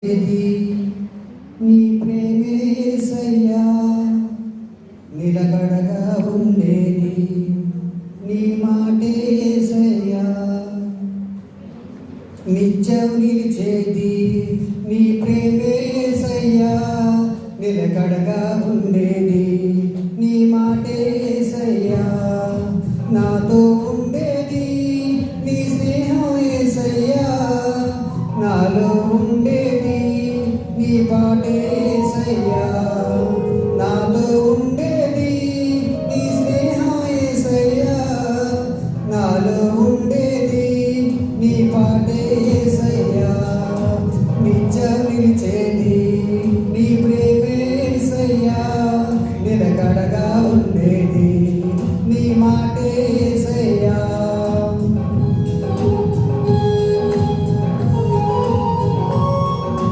నీ ప్రేమే యేసయ్యా నిలకడగా ఉండేది నీ మాటే యేసయ్యా నిత్యం నిలిచేది నీ ప్రేమే యేసయ్యా నిలకడగా ఉండేది నీ మాటే యేసయ్యా నాతో ఉండేది నీ స్నేహం యేసయ్యా నాలో ఉండేది నీ పాటే యేసయ్యా నాలో ఉండేది నీ స్నేహం యేసయ్యా నాలో ఉండేది నీ పాటే యేసయ్యా నిత్యం నిలిచే